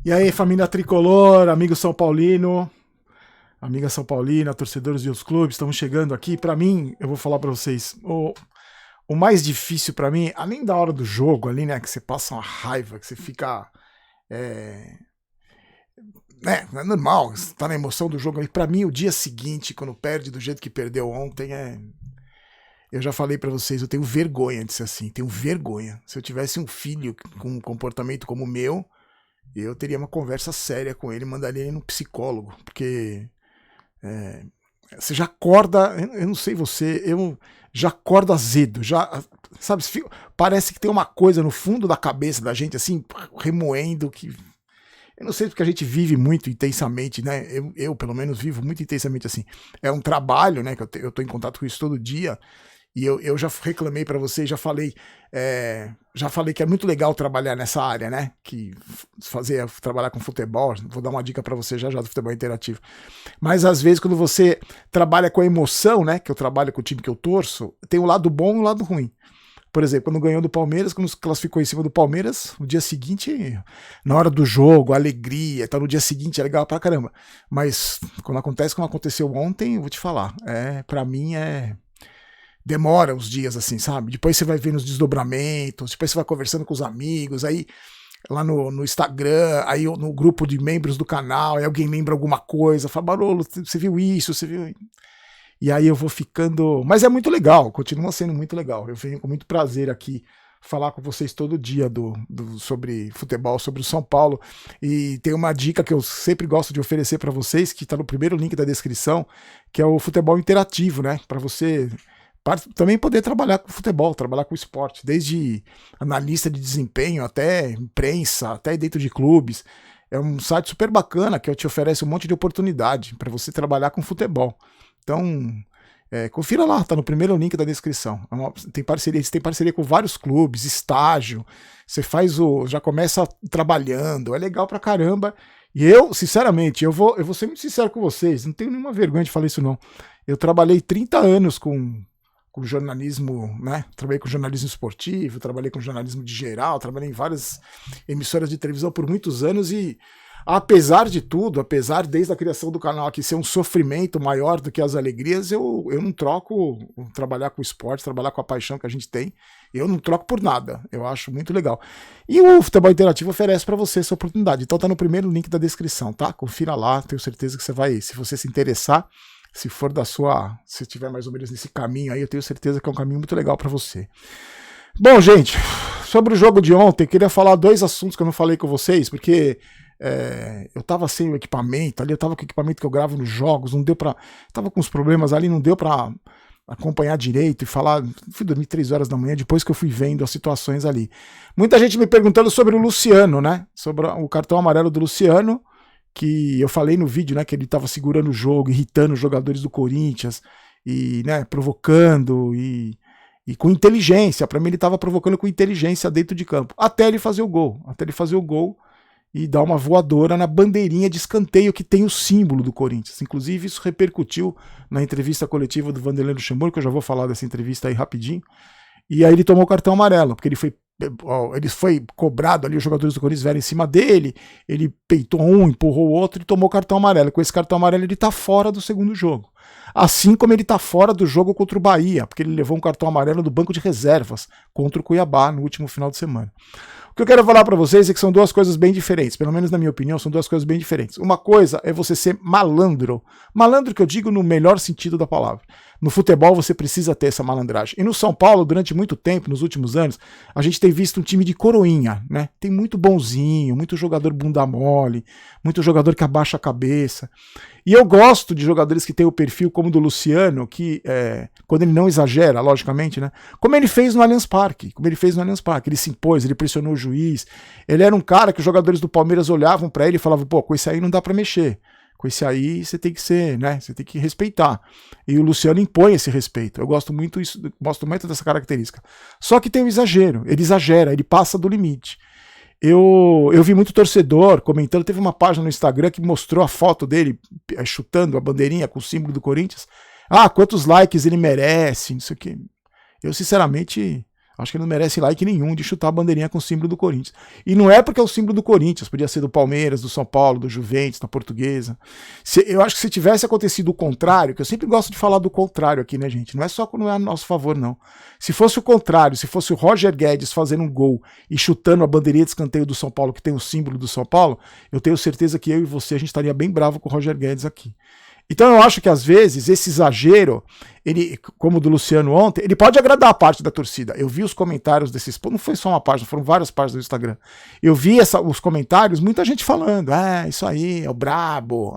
E aí, família tricolor, amigo São Paulino, amiga São Paulina, torcedores dos clubes, estamos chegando aqui. Pra mim, eu vou falar pra vocês, o mais difícil pra mim, além da hora do jogo ali, né, que você passa uma raiva, que você fica, é, é normal, você tá na emoção do jogo ali. Pra mim, o dia seguinte, quando perde do jeito que perdeu ontem, eu já falei pra vocês, eu tenho vergonha de ser assim, tenho vergonha. Se eu tivesse um filho com um comportamento como o meu, eu teria uma conversa séria com ele, mandaria ele no psicólogo, porque é, você já acorda, eu não sei você, eu já acordo azedo, já, sabe, parece que tem uma coisa no fundo da cabeça da gente, assim, remoendo, que eu não sei porque a gente vive muito intensamente, né, pelo menos vivo muito intensamente assim, é um trabalho, né, que eu tô em contato com isso todo dia, e eu já reclamei para você, já falei que é muito legal trabalhar nessa área, né? Que trabalhar com futebol. Vou dar uma dica para você já do futebol interativo. Mas às vezes quando você trabalha com a emoção, né? Que eu trabalho com o time que eu torço, tem o lado bom e o lado ruim. Por exemplo, quando ganhou do Palmeiras, quando classificou em cima do Palmeiras, no dia seguinte, na hora do jogo, alegria, tá no dia seguinte é legal pra caramba. Mas quando acontece como aconteceu ontem, eu vou te falar, para mim demora uns dias assim, sabe? Depois você vai vendo os desdobramentos, depois você vai conversando com os amigos, aí lá no Instagram, aí no grupo de membros do canal, aí alguém lembra alguma coisa, fala, Barolo, você viu isso, você viu... E aí eu vou ficando... Mas é muito legal, continua sendo muito legal. Eu venho com muito prazer aqui falar com vocês todo dia sobre futebol, sobre o São Paulo. E tem uma dica que eu sempre gosto de oferecer para vocês, que está no primeiro link da descrição, que é o futebol interativo, né? Para você também poder trabalhar com futebol, trabalhar com esporte, desde analista de desempenho até imprensa, até dentro de clubes. É um site super bacana que te oferece um monte de oportunidade para você trabalhar com futebol. Então, confira lá, tá no primeiro link da descrição. Tem parceria com vários clubes, estágio. Você já começa trabalhando, é legal pra caramba. E eu, sinceramente, eu vou ser muito sincero com vocês, não tenho nenhuma vergonha de falar isso não. Eu trabalhei 30 anos com jornalismo, né? Trabalhei com jornalismo esportivo, trabalhei com jornalismo de geral, trabalhei em várias emissoras de televisão por muitos anos e apesar de tudo, apesar desde a criação do canal aqui ser um sofrimento maior do que as alegrias, eu não troco trabalhar com esporte, trabalhar com a paixão que a gente tem, eu não troco por nada, eu acho muito legal. E o Futebol Interativo oferece para você essa oportunidade, então tá no primeiro link da descrição, tá? Confira lá, tenho certeza que você vai, se você se interessar, se for se tiver mais ou menos nesse caminho aí, eu tenho certeza que é um caminho muito legal para você. Bom, gente, sobre o jogo de ontem, queria falar dois assuntos que eu não falei com vocês, porque eu tava sem o equipamento ali, eu tava com o equipamento que eu gravo nos jogos, não deu pra... Tava com uns problemas ali, não deu pra acompanhar direito e falar... Fui dormir 3 horas da manhã, depois que eu fui vendo as situações ali. Muita gente me perguntando sobre o Luciano, né? Sobre o cartão amarelo do Luciano, que eu falei no vídeo, né, que ele estava segurando o jogo, irritando os jogadores do Corinthians e, né, provocando e com inteligência. Para mim ele estava provocando com inteligência dentro de campo, até ele fazer o gol e dar uma voadora na bandeirinha de escanteio que tem o símbolo do Corinthians. Inclusive isso repercutiu na entrevista coletiva do Vanderlei Luxemburgo, que eu já vou falar dessa entrevista aí rapidinho. E aí ele tomou o cartão amarelo, porque ele foi cobrado ali, os jogadores do Corinthians vieram em cima dele, ele peitou um, empurrou o outro e tomou o cartão amarelo. Com esse cartão amarelo ele tá fora do segundo jogo. Assim como ele tá fora do jogo contra o Bahia, porque ele levou um cartão amarelo do banco de reservas contra o Cuiabá no último final de semana. O que eu quero falar para vocês é que são duas coisas bem diferentes, pelo menos na minha opinião, são duas coisas bem diferentes. Uma coisa é você ser malandro, malandro que eu digo no melhor sentido da palavra. No futebol você precisa ter essa malandragem. E no São Paulo, durante muito tempo, nos últimos anos, a gente tem visto um time de coroinha, né? Tem muito bonzinho, muito jogador bunda mole, muito jogador que abaixa a cabeça. E eu gosto de jogadores que têm o perfil como o do Luciano, que quando ele não exagera, logicamente, né? Como ele fez no Allianz Parque, ele se impôs, ele pressionou o juiz. Ele era um cara que os jogadores do Palmeiras olhavam para ele e falavam, pô, com esse aí não dá para mexer. Com esse aí você tem que ser, né? Você tem que respeitar. E o Luciano impõe esse respeito. Eu gosto muito dessa característica. Só que tem o exagero. Ele exagera, ele passa do limite. Eu vi muito torcedor comentando, teve uma página no Instagram que mostrou a foto dele chutando a bandeirinha com o símbolo do Corinthians. Ah, quantos likes ele merece, não sei o quê. Eu, sinceramente, Acho que ele não merece like nenhum de chutar a bandeirinha com o símbolo do Corinthians. E não é porque é o símbolo do Corinthians, podia ser do Palmeiras, do São Paulo, do Juventus, da Portuguesa. Eu acho que se tivesse acontecido o contrário, que eu sempre gosto de falar do contrário aqui, né, gente? Não é só quando é a nosso favor, não. Se fosse o contrário, se fosse o Roger Guedes fazendo um gol e chutando a bandeirinha de escanteio do São Paulo, que tem o símbolo do São Paulo, eu tenho certeza que eu e você, a gente estaria bem bravo com o Roger Guedes aqui. Então eu acho que às vezes esse exagero, ele, como o do Luciano ontem, ele pode agradar a parte da torcida. Eu vi os comentários desses, não foi só uma página, foram várias páginas do Instagram. Eu vi os comentários, muita gente falando, isso aí, é o brabo,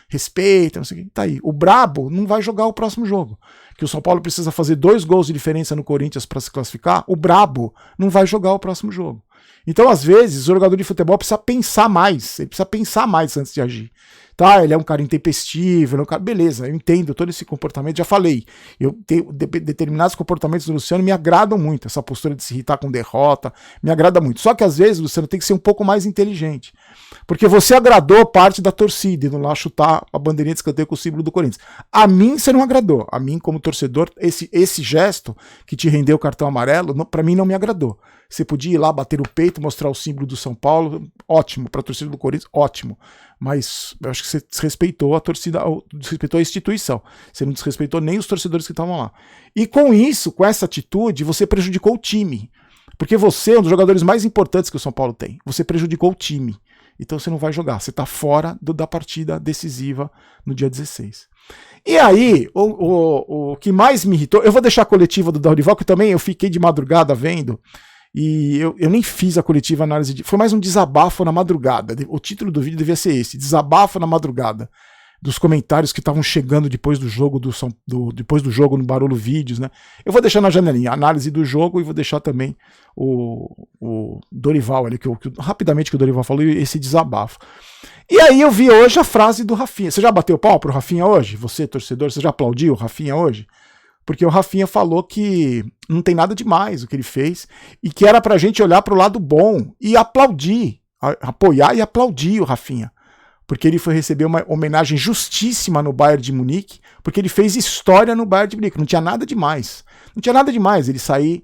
respeita, não sei o que. Tá aí. O brabo não vai jogar o próximo jogo. Que o São Paulo precisa fazer 2 gols de diferença no Corinthians para se classificar, o brabo não vai jogar o próximo jogo. Então, às vezes, o jogador de futebol precisa pensar mais, ele precisa pensar mais antes de agir. Tá, ele é um cara intempestivo, ele é um cara... Beleza, eu entendo todo esse comportamento, já falei. Eu tenho determinados comportamentos do Luciano me agradam muito, essa postura de se irritar com derrota, me agrada muito. Só que às vezes, Luciano, tem que ser um pouco mais inteligente. Porque você agradou parte da torcida, indo lá chutar a bandeirinha de escanteio com o símbolo do Corinthians. A mim, você não agradou. A mim, como torcedor, esse gesto que te rendeu o cartão amarelo, pra mim não me agradou. Você podia ir lá, bater o peito, mostrar o símbolo do São Paulo, ótimo. Pra torcida do Corinthians, ótimo. Mas eu acho que você desrespeitou a torcida, desrespeitou a instituição. Você não desrespeitou nem os torcedores que estavam lá. E com isso, com essa atitude, você prejudicou o time. Porque você é um dos jogadores mais importantes que o São Paulo tem. Você prejudicou o time. Então você não vai jogar. Você está fora da partida decisiva no dia 16. E aí, o que mais me irritou... Eu vou deixar a coletiva do Dorival, que também eu fiquei de madrugada vendo... E eu nem fiz a coletiva análise foi mais um desabafo na madrugada. O título do vídeo devia ser esse, desabafo na madrugada, dos comentários que estavam chegando depois do jogo depois do jogo no Barolo Vídeos, né? Eu vou deixar na janelinha a análise do jogo e vou deixar também o Dorival ali, rapidamente que o Dorival falou, esse desabafo. E aí eu vi hoje a frase do Rafinha. Você já bateu pau pro Rafinha hoje? Você, torcedor, você já aplaudiu o Rafinha hoje? Porque o Rafinha falou que não tem nada demais o que ele fez e que era pra gente olhar pro lado bom e aplaudir, apoiar e aplaudir o Rafinha. Porque ele foi receber uma homenagem justíssima no Bayern de Munique, porque ele fez história no Bayern de Munique, não tinha nada demais. Não tinha nada demais ele sair,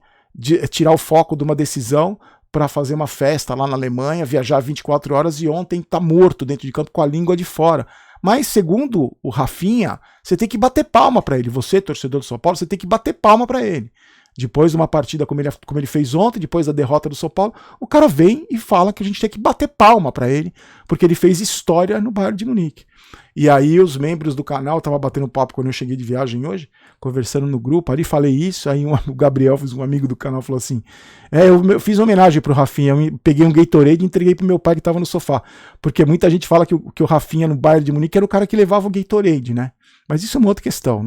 tirar o foco de uma decisão para fazer uma festa lá na Alemanha, viajar 24 horas e ontem tá morto dentro de campo com a língua de fora. Mas, segundo o Rafinha, você tem que bater palma para ele. Você, torcedor do São Paulo, você tem que bater palma para ele. Depois de uma partida como ele fez ontem, depois da derrota do São Paulo, o cara vem e fala que a gente tem que bater palma para ele, porque ele fez história no Bayern de Munique. E aí os membros do canal, eu tava batendo papo quando eu cheguei de viagem hoje, conversando no grupo, ali falei isso, aí o Gabriel, um amigo do canal, falou assim, eu fiz homenagem pro Rafinha, eu peguei um Gatorade e entreguei pro meu pai que tava no sofá, porque muita gente fala que o Rafinha no Bayern de Munique era o cara que levava o Gatorade, né? Mas isso é uma outra questão,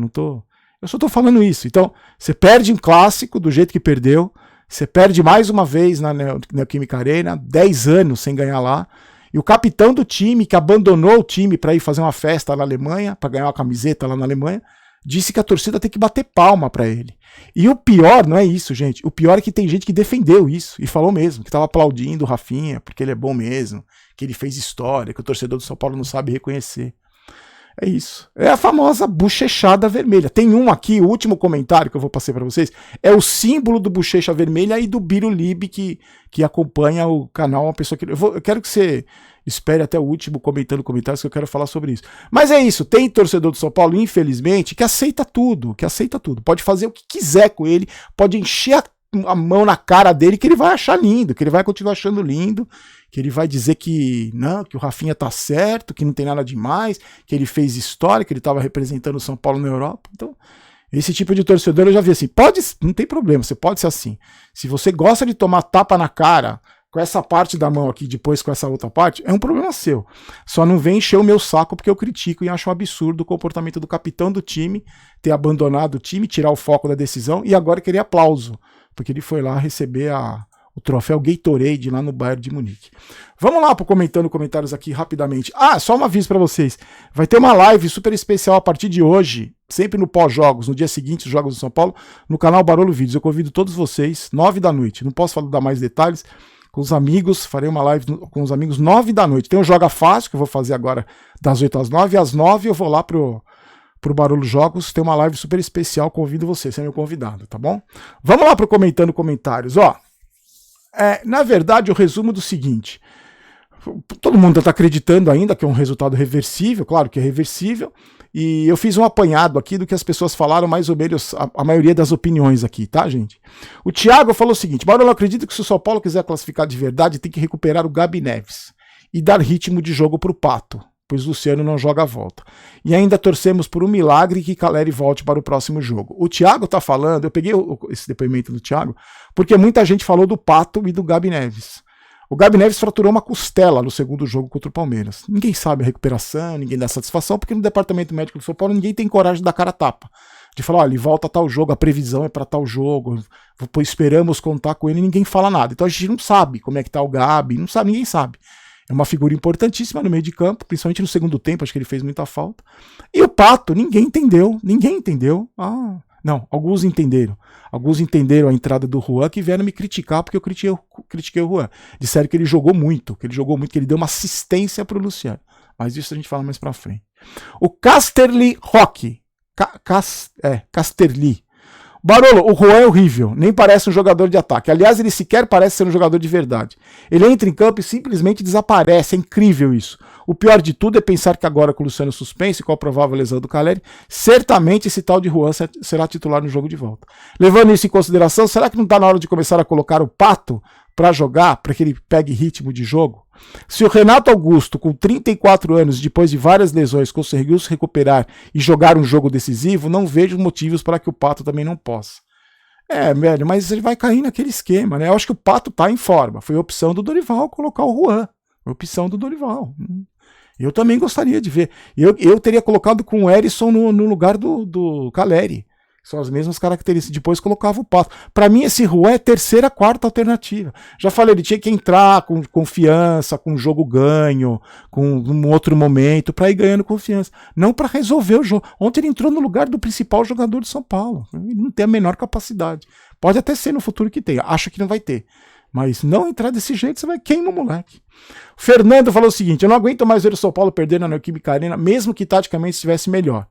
eu só tô falando isso. Então, você perde um clássico do jeito que perdeu, você perde mais uma vez na Neoquímica Arena, 10 anos sem ganhar lá, e o capitão do time, que abandonou o time para ir fazer uma festa na Alemanha, para ganhar uma camiseta lá na Alemanha, disse que a torcida tem que bater palma para ele. E o pior não é isso, gente. O pior é que tem gente que defendeu isso e falou mesmo, que estava aplaudindo o Rafinha, porque ele é bom mesmo, que ele fez história, que o torcedor do São Paulo não sabe reconhecer. É isso. É a famosa bochechada vermelha. Tem um aqui, o último comentário que eu vou passar para vocês, é o símbolo do bochecha vermelha e do Birulib que acompanha o canal, uma pessoa que... Eu quero que você espere até o último comentando comentários que eu quero falar sobre isso. Mas é isso, tem torcedor do São Paulo, infelizmente, que aceita tudo. Pode fazer o que quiser com ele, pode encher a mão na cara dele que ele vai achar lindo, que ele vai continuar achando lindo, que ele vai dizer que não, que o Rafinha tá certo, que não tem nada demais, que ele fez história, que ele estava representando o São Paulo na Europa. Então, esse tipo de torcedor eu já vi assim, não tem problema, você pode ser assim. Se você gosta de tomar tapa na cara com essa parte da mão aqui, depois com essa outra parte, é um problema seu. Só não vem encher o meu saco porque eu critico e acho um absurdo o comportamento do capitão do time, ter abandonado o time, tirar o foco da decisão e agora querer aplauso, porque ele foi lá receber o troféu Gatorade lá no Bayern de Munique. Vamos lá para comentando comentários aqui rapidamente. Só um aviso para vocês. Vai ter uma live super especial a partir de hoje, sempre no pós-jogos, no dia seguinte, os Jogos do São Paulo, no canal Barolo Vídeos. Eu convido todos vocês, 9 da noite. Não posso dar mais detalhes. Com os amigos, farei uma live com os amigos 9 da noite. Tem um Joga Fácil, que eu vou fazer agora das 8 às 9. Às 9 eu vou lá pro pro Barolo Jogos, tem uma live super especial, convido você, você é meu convidado, tá bom? Vamos lá pro Comentando Comentários, ó. Na verdade, o resumo do seguinte, todo mundo está acreditando ainda que é um resultado reversível, claro que é reversível, e eu fiz um apanhado aqui do que as pessoas falaram, mais ou menos a maioria das opiniões aqui, tá, gente? O Thiago falou o seguinte: Barolo, eu acredito que se o São Paulo quiser classificar de verdade, tem que recuperar o Gabi Neves e dar ritmo de jogo pro Pato, pois o Luciano não joga a volta. E ainda torcemos por um milagre que Caleri volte para o próximo jogo. O Thiago tá falando, eu peguei esse depoimento do Thiago, porque muita gente falou do Pato e do Gabi Neves. O Gabi Neves fraturou uma costela no segundo jogo contra o Palmeiras. Ninguém sabe a recuperação, ninguém dá satisfação, porque no departamento médico do São Paulo ninguém tem coragem de dar cara a tapa. De falar, olha, ele volta a tal jogo, a previsão é para tal jogo, esperamos contar com ele, e ninguém fala nada. Então a gente não sabe como é que tá o Gabi, não sabe, ninguém sabe. É uma figura importantíssima no meio de campo, principalmente no segundo tempo, acho que ele fez muita falta. E o Pato, ninguém entendeu. Não, alguns entenderam. Alguns entenderam a entrada do Juan, que vieram me criticar porque eu critiquei o Juan. Disseram que ele jogou muito, que ele deu uma assistência para o Luciano. Mas isso a gente fala mais para frente. O Casterly Rock. Casterly. Barolo, o Juan é horrível, nem parece um jogador de ataque. Aliás, ele sequer parece ser um jogador de verdade. Ele entra em campo e simplesmente desaparece, é incrível isso. O pior de tudo é pensar que agora com o Luciano suspenso e com a provável lesão do Caleri, certamente esse tal de Juan será titular no jogo de volta. Levando isso em consideração, será que não está na hora de começar a colocar o Pato para jogar, para que ele pegue ritmo de jogo? Se o Renato Augusto, com 34 anos, depois de várias lesões, conseguiu se recuperar e jogar um jogo decisivo, não vejo motivos para que o Pato também não possa. Velho, mas ele vai cair naquele esquema, né? Eu acho que o Pato tá em forma. Foi a opção do Dorival colocar o Juan. Foi a opção do Dorival. Eu também gostaria de ver. Eu teria colocado com o Erisson no lugar do Caleri. São as mesmas características. Depois colocava o Pato. Para mim, esse Juan é terceira, quarta alternativa. Já falei, ele tinha que entrar com confiança, com jogo ganho, com um outro momento, para ir ganhando confiança. Não para resolver o jogo. Ontem ele entrou no lugar do principal jogador de São Paulo. Ele não tem a menor capacidade. Pode até ser no futuro que tenha. Acho que não vai ter. Mas não entrar desse jeito, você vai queimar o moleque. O Fernando falou o seguinte: eu não aguento mais ver o São Paulo perder na Neoquímica Arena, mesmo que taticamente estivesse melhor.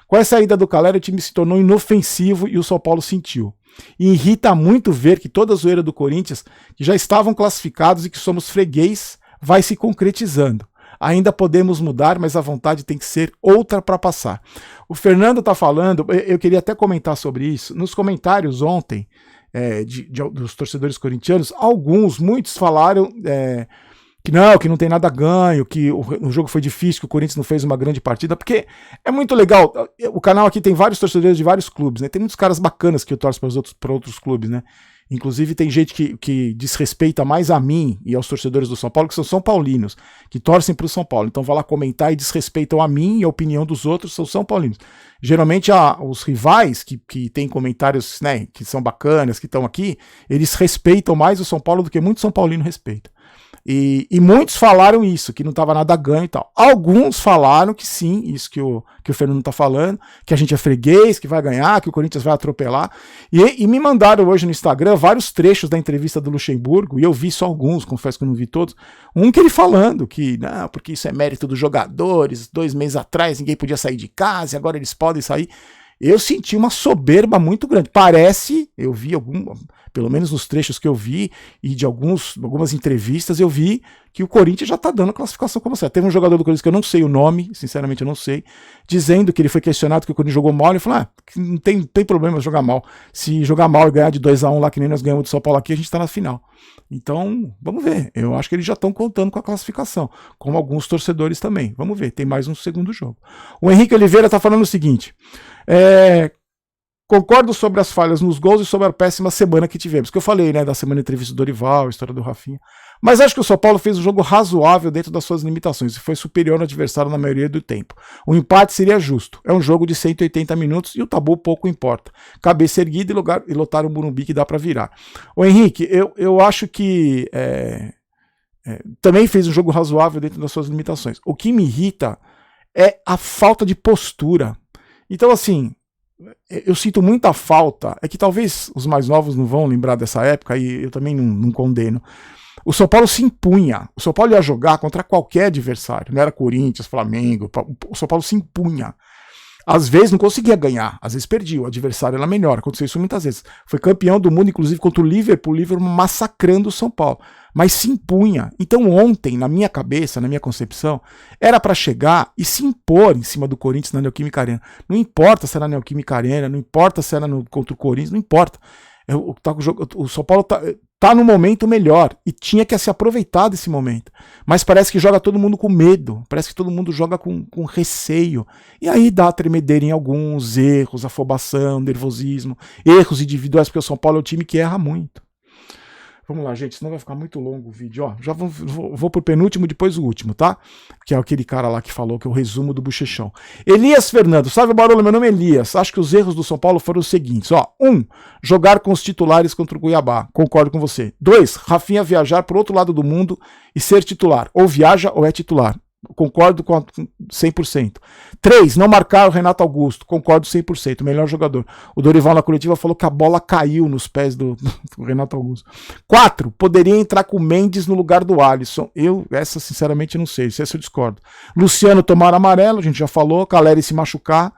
Com a saída do Caleri, o time se tornou inofensivo e o São Paulo sentiu. E irrita muito ver que toda a zoeira do Corinthians, que já estavam classificados e que somos freguês, vai se concretizando. Ainda podemos mudar, mas a vontade tem que ser outra para passar. O Fernando está falando, eu queria até comentar sobre isso. Nos comentários ontem, dos torcedores corintianos, muitos falaram que não tem nada ganho, que o jogo foi difícil, que o Corinthians não fez uma grande partida, porque é muito legal. O canal aqui tem vários torcedores de vários clubes, né? Tem muitos caras bacanas que eu torço para outros clubes, né? Inclusive tem gente que desrespeita mais a mim e aos torcedores do São Paulo, que são São Paulinos, que torcem para o São Paulo. Então vai lá comentar e desrespeitam a mim e a opinião dos outros, são São Paulinos. Geralmente os rivais que têm comentários, né, que são bacanas, que estão aqui, eles respeitam mais o São Paulo do que muitos São Paulinos respeitam. E muitos falaram isso, que não estava nada ganho e tal. Alguns falaram que sim, isso que o Fernando está falando, que a gente é freguês, que vai ganhar, que o Corinthians vai atropelar. E me mandaram hoje no Instagram vários trechos da entrevista do Luxemburgo, e eu vi só alguns, confesso que eu não vi todos. Um que ele falando que, não, porque isso é mérito dos jogadores, 2 meses atrás ninguém podia sair de casa, e agora eles podem sair. Eu senti uma soberba muito grande. Eu vi pelo menos nos trechos que eu vi, e de algumas entrevistas, eu vi que o Corinthians já está dando a classificação como certo. Teve um jogador do Corinthians que eu não sei o nome, sinceramente eu não sei, dizendo que ele foi questionado que o Corinthians jogou mal, ele falou, não tem problema jogar mal. Se jogar mal e ganhar de 2-1 lá, que nem nós ganhamos do São Paulo aqui, a gente está na final. Então, vamos ver. Eu acho que eles já estão contando com a classificação, como alguns torcedores também. Vamos ver, tem mais um segundo jogo. O Henrique Oliveira está falando o seguinte: concordo sobre as falhas nos gols e sobre a péssima semana que tivemos. Que eu falei, né, da semana de entrevista do Dorival, a história do Rafinha. Mas acho que o São Paulo fez um jogo razoável dentro das suas limitações e foi superior ao adversário na maioria do tempo. O empate seria justo. É um jogo de 180 minutos e o tabu pouco importa. Cabeça erguida e lotar o Morumbi que dá para virar. O Henrique, eu acho que também fez um jogo razoável dentro das suas limitações. O que me irrita é a falta de postura. Então, assim, eu sinto muita falta. É que talvez os mais novos não vão lembrar dessa época, e eu também não condeno. O São Paulo se impunha. O São Paulo ia jogar contra qualquer adversário. Não era Corinthians, Flamengo. O São Paulo se impunha. Às vezes não conseguia ganhar, às vezes perdia, o adversário era melhor, aconteceu isso muitas vezes. Foi campeão do mundo, inclusive contra o Liverpool massacrando o São Paulo, mas se impunha. Então ontem, na minha cabeça, na minha concepção, era para chegar e se impor em cima do Corinthians na Neoquímica Arena. Não importa se era na Neoquímica Arena, não importa se era contra o Corinthians, não importa. O São Paulo tá no momento melhor e tinha que se aproveitar desse momento. Mas parece que joga todo mundo com medo, parece que todo mundo joga com receio. E aí dá tremedeira em alguns erros, afobação, nervosismo, erros individuais, porque o São Paulo é um time que erra muito. Vamos lá, gente, senão vai ficar muito longo o vídeo. Ó, já vou pro penúltimo, depois o último, tá? Que é aquele cara lá que falou, que é o resumo do Bochechão. Elias Fernando, salve Barolo, meu nome é Elias. Acho que os erros do São Paulo foram os seguintes. Ó, 1. Jogar com os titulares contra o Cuiabá. Concordo com você. 2. Rafinha viajar pro outro lado do mundo e ser titular. Ou viaja ou é titular. Concordo com 100%. 3. Não marcar o Renato Augusto. Concordo 100%. Melhor jogador. O Dorival na coletiva falou que a bola caiu nos pés do Renato Augusto. 4. Poderia entrar com o Mendes no lugar do Alisson. Essa sinceramente não sei. Essa eu discordo. Luciano tomar amarelo. A gente já falou. Caleri se machucar.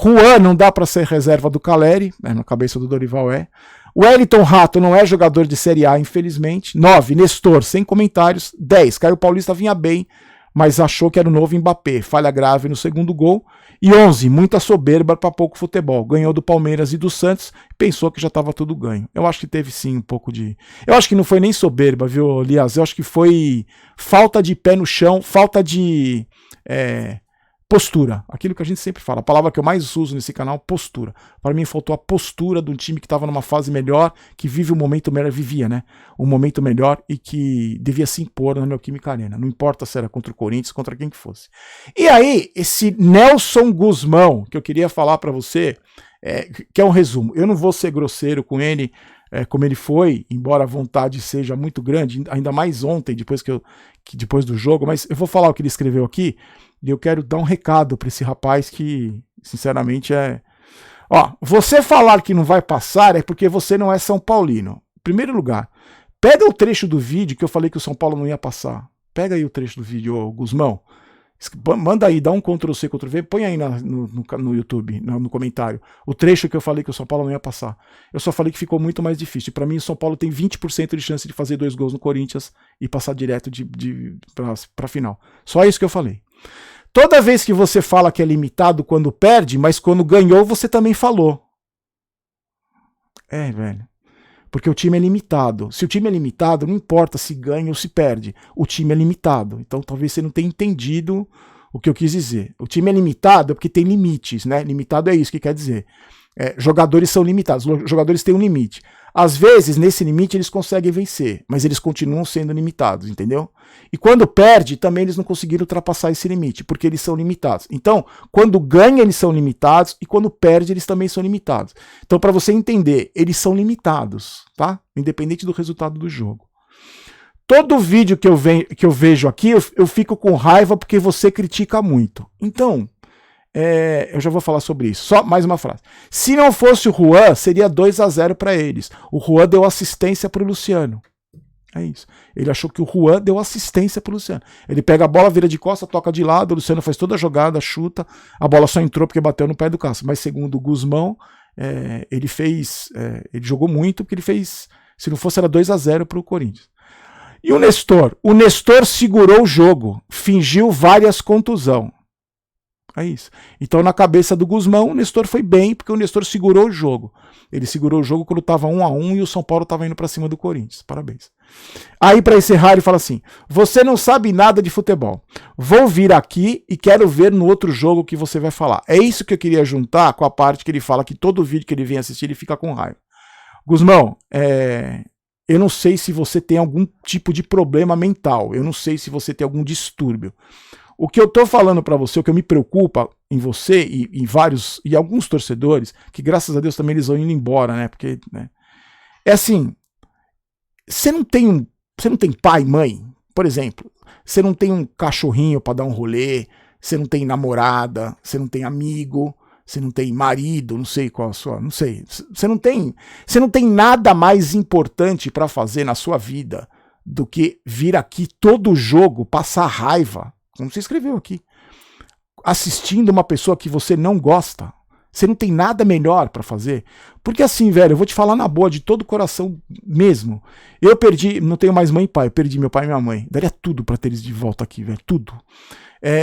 Juan não dá para ser reserva do Caleri. Na cabeça do Dorival é. O Wellington Rato não é jogador de Série A, infelizmente. 9. Nestor, sem comentários. 10. Caio Paulista vinha bem, mas achou que era o novo Mbappé, falha grave no segundo gol. E 11, muita soberba para pouco futebol. Ganhou do Palmeiras e do Santos, pensou que já estava tudo ganho. Eu acho que teve sim um pouco de... Eu acho que não foi nem soberba, viu, Elias? Eu acho que foi falta de pé no chão, falta de postura. Aquilo que a gente sempre fala, a palavra que eu mais uso nesse canal, postura. Para mim faltou a postura de um time que estava numa fase melhor, que vive um momento melhor, vivia, né? Um momento melhor e que devia se impor na Neoquímica Arena. Não importa se era contra o Corinthians, contra quem que fosse. E aí, esse Nelson Guzmão, que eu queria falar para você, que é um resumo. Eu não vou ser grosseiro com ele, como ele foi, embora a vontade seja muito grande, ainda mais ontem, depois do jogo, mas eu vou falar o que ele escreveu aqui, e eu quero dar um recado para esse rapaz que, sinceramente, Ó, você falar que não vai passar é porque você não é São Paulino. Em primeiro lugar, pega o trecho do vídeo que eu falei que o São Paulo não ia passar. Pega aí o trecho do vídeo, ô Guzmão. Manda aí, dá um Ctrl+C, Ctrl+V, põe aí no YouTube, no comentário, o trecho que eu falei que o São Paulo não ia passar. Eu só falei que ficou muito mais difícil. Para mim, o São Paulo tem 20% de chance de fazer 2 gols no Corinthians e passar direto para final. Só isso que eu falei. Toda vez que você fala que é limitado quando perde, mas quando ganhou você também falou. Velho. Porque o time é limitado. Se o time é limitado, não importa se ganha ou se perde. O time é limitado. Então talvez você não tenha entendido o que eu quis dizer. O time é limitado porque tem limites, né? Limitado é isso que quer dizer. Jogadores são limitados. Jogadores têm um limite. Às vezes, nesse limite, eles conseguem vencer, mas eles continuam sendo limitados, entendeu? E quando perde, também eles não conseguiram ultrapassar esse limite, porque eles são limitados. Então, quando ganha, eles são limitados, e quando perde, eles também são limitados. Então, para você entender, eles são limitados, tá? Independente do resultado do jogo. Todo vídeo que eu vejo aqui, eu fico com raiva porque você critica muito. Então, eu já vou falar sobre isso. Só mais uma frase. Se não fosse o Juan, seria 2-0 para eles. O Juan deu assistência para o Luciano. É isso. Ele achou que o Juan deu assistência para o Luciano. Ele pega a bola, vira de costa, toca de lado, o Luciano faz toda a jogada, chuta, a bola só entrou porque bateu no pé do Cássio. Mas segundo o Guzmão, ele jogou muito porque ele fez, se não fosse era 2-0 para o Corinthians. E o Nestor segurou o jogo, fingiu várias contusões. É isso. Então, na cabeça do Guzmão, o Nestor foi bem, porque o Nestor segurou o jogo. Ele segurou o jogo quando estava 1-1 e o São Paulo estava indo para cima do Corinthians. Parabéns. Aí, para encerrar, ele fala assim: você não sabe nada de futebol. Vou vir aqui e quero ver no outro jogo que você vai falar. É isso que eu queria juntar com a parte que ele fala que todo vídeo que ele vem assistir, ele fica com raiva. Guzmão, eu não sei se você tem algum tipo de problema mental. Eu não sei se você tem algum distúrbio. O que eu tô falando para você, o que me preocupa em você e em vários e alguns torcedores, que graças a Deus também eles vão indo embora, né? Porque, né? É assim, você não tem pai, mãe, por exemplo, você não tem um cachorrinho para dar um rolê, você não tem namorada, você não tem amigo, você não tem marido, não sei qual a sua, não sei, você não tem nada mais importante para fazer na sua vida do que vir aqui todo jogo passar raiva. Como você escreveu aqui. assistindo uma pessoa que você não gosta, você não tem nada melhor pra fazer. Porque assim, velho, eu vou te falar na boa, de todo o coração mesmo. Eu perdi, não tenho mais mãe e pai, eu perdi meu pai e minha mãe. Daria tudo pra ter eles de volta aqui, velho, tudo.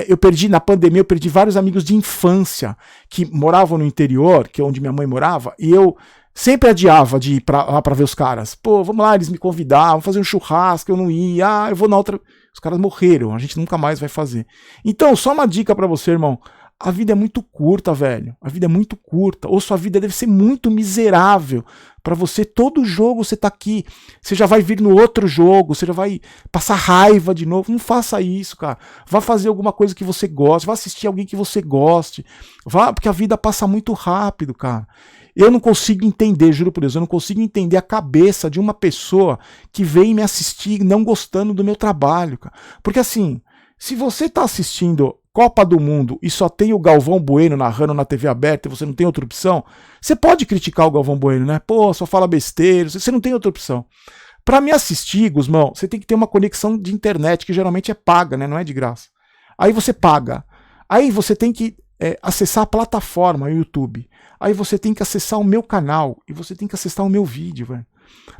Eu perdi, na pandemia, eu perdi vários amigos de infância que moravam no interior, que é onde minha mãe morava, e eu sempre adiava de ir lá pra ver os caras. Pô, vamos lá, eles me convidavam, fazer um churrasco, eu não ia, eu vou na outra. Os caras morreram, a gente nunca mais vai fazer. Então, só uma dica pra você, irmão. A vida é muito curta, velho. A vida é muito curta. Ou sua vida deve ser muito miserável pra você. Todo jogo você tá aqui. Você já vai vir no outro jogo. Você já vai passar raiva de novo. Não faça isso, cara. Vá fazer alguma coisa que você goste. Vá assistir alguém que você goste. Vá, porque a vida passa muito rápido, cara. Eu não consigo entender, juro por Deus, eu não consigo entender a cabeça de uma pessoa que vem me assistir não gostando do meu trabalho, cara. Porque assim, se você tá assistindo Copa do Mundo e só tem o Galvão Bueno narrando na TV aberta e você não tem outra opção, você pode criticar o Galvão Bueno, né? Pô, só fala besteira, você não tem outra opção. Pra me assistir, Guzmão, você tem que ter uma conexão de internet, que geralmente é paga, né? Não é de graça. Aí você paga. Aí você tem que acessar a plataforma, o YouTube. Aí você tem que acessar o meu canal e você tem que acessar o meu vídeo, velho.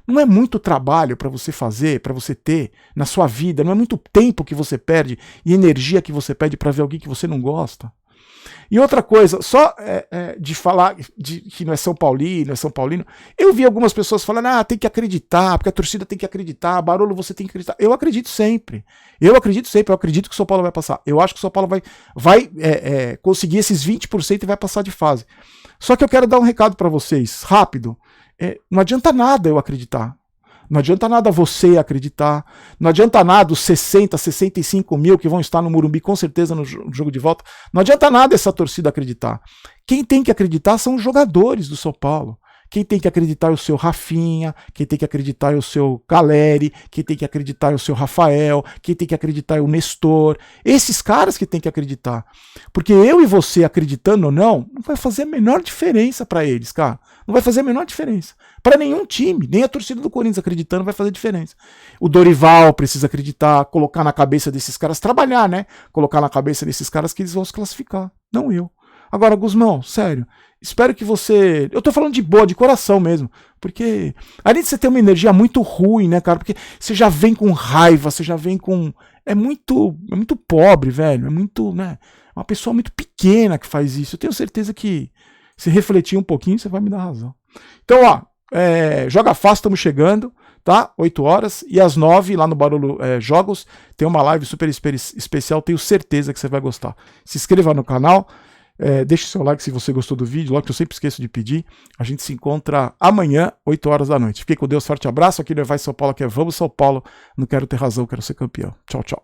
Não é muito trabalho para você fazer, para você ter na sua vida, não é muito tempo que você perde e energia que você perde para ver alguém que você não gosta. E outra coisa, só de falar que não é São Paulino, é São Paulino, eu vi algumas pessoas falando, tem que acreditar, porque a torcida tem que acreditar, Barolo você tem que acreditar. Eu acredito sempre, eu acredito que o São Paulo vai passar. Eu acho que o São Paulo vai conseguir esses 20% e vai passar de fase. Só que eu quero dar um recado para vocês, rápido. Não adianta nada eu acreditar. Não adianta nada você acreditar. Não adianta nada os 60, 65 mil que vão estar no Morumbi, com certeza, no jogo de volta. Não adianta nada essa torcida acreditar. Quem tem que acreditar são os jogadores do São Paulo. Quem tem que acreditar é o seu Rafinha, quem tem que acreditar é o seu Caleri, quem tem que acreditar é o seu Rafael, quem tem que acreditar é o Nestor. Esses caras que tem que acreditar. Porque eu e você acreditando ou não vai fazer a menor diferença para eles, cara. Não vai fazer a menor diferença. Para nenhum time, nem a torcida do Corinthians acreditando vai fazer diferença. O Dorival precisa acreditar, colocar na cabeça desses caras, trabalhar, né? Colocar na cabeça desses caras que eles vão se classificar, não eu. Agora, Guzmão, sério, espero que você... Eu tô falando de boa, de coração mesmo, porque além de você ter uma energia muito ruim, né, cara, porque você já vem com raiva, você já vem com... É muito pobre, velho, é muito, né, uma pessoa muito pequena que faz isso. Eu tenho certeza que se refletir um pouquinho, você vai me dar razão. Então, ó, Joga Fácil, estamos chegando, tá? 8 horas, e às 9, lá no Barolo Jogos, tem uma live super especial, tenho certeza que você vai gostar. Se inscreva no canal, deixe seu like se você gostou do vídeo, logo que eu sempre esqueço de pedir. A gente se encontra amanhã, 8 horas da noite. Fique com Deus, forte abraço, aqui no Vai São Paulo, que é Vamos São Paulo, não quero ter razão, quero ser campeão. Tchau, tchau.